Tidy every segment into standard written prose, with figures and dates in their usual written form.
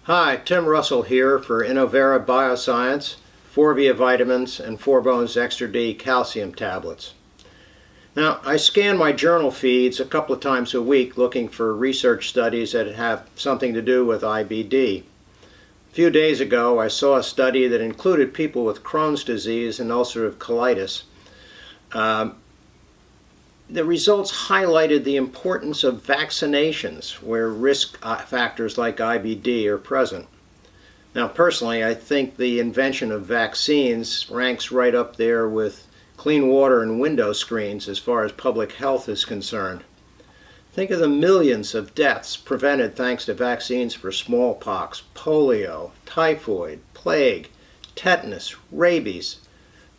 Hi, Tim Russell here for Innovera Bioscience, Forvia vitamins, and 4Bones Extra D calcium tablets. Now, I scan my journal feeds a couple of times a week looking for research studies that have something to do with IBD. A few days ago, I saw a study that included people with Crohn's disease and ulcerative colitis. The results highlighted the importance of vaccinations where risk factors like IBD are present. Now, personally, I think the invention of vaccines ranks right up there with clean water and window screens as far as public health is concerned. Think of the millions of deaths prevented thanks to vaccines for smallpox, polio, typhoid, plague, tetanus, rabies,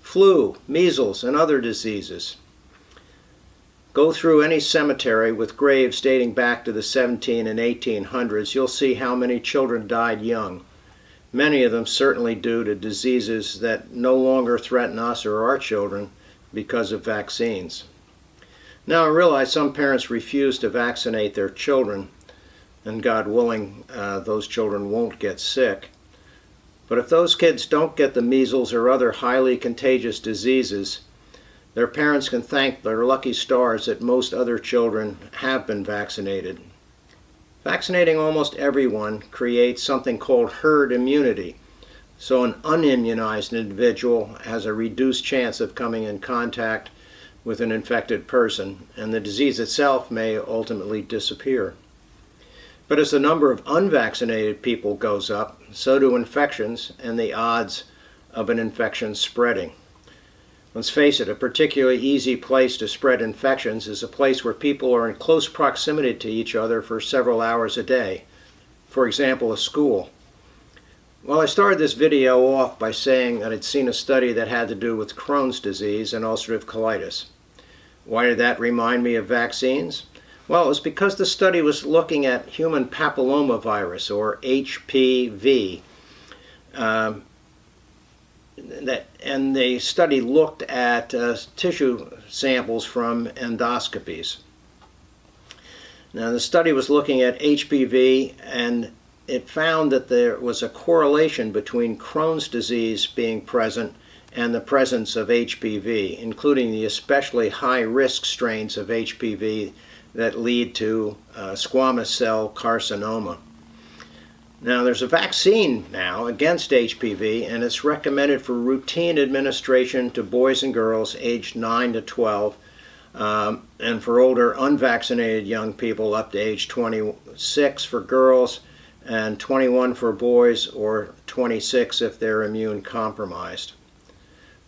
flu, measles, and other diseases. Go through any cemetery with graves dating back to the 1700s and 1800s, you'll see how many children died young. Many of them certainly due to diseases that no longer threaten us or our children because of vaccines. Now I realize some parents refuse to vaccinate their children, and God willing, those children won't get sick. But if those kids don't get the measles or other highly contagious diseases, their parents can thank their lucky stars that most other children have been vaccinated. Vaccinating almost everyone creates something called herd immunity, so an unimmunized individual has a reduced chance of coming in contact with an infected person, and the disease itself may ultimately disappear. But as the number of unvaccinated people goes up, so do infections and the odds of an infection spreading. Let's face it, a particularly easy place to spread infections is a place where people are in close proximity to each other for several hours a day. For example, a school. Well, I started this video off by saying that I'd seen a study that had to do with Crohn's disease and ulcerative colitis. Why did that remind me of vaccines? Well, it was because the study was looking at human papillomavirus, or HPV. And the study looked at tissue samples from endoscopies. Now, the study was looking at HPV, and it found that there was a correlation between Crohn's disease being present and the presence of HPV, including the especially high-risk strains of HPV that lead to squamous cell carcinoma. Now, there's a vaccine now against HPV, and it's recommended for routine administration to boys and girls aged 9 to 12, and for older unvaccinated young people up to age 26 for girls, and 21 for boys, or 26 if they're immune compromised.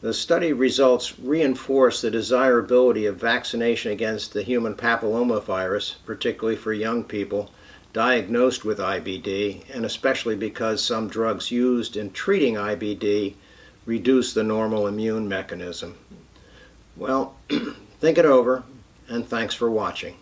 The study results reinforce the desirability of vaccination against the human papillomavirus, particularly for young people diagnosed with IBD, and especially because some drugs used in treating IBD reduce the normal immune mechanism. Well, think it over, and thanks for watching.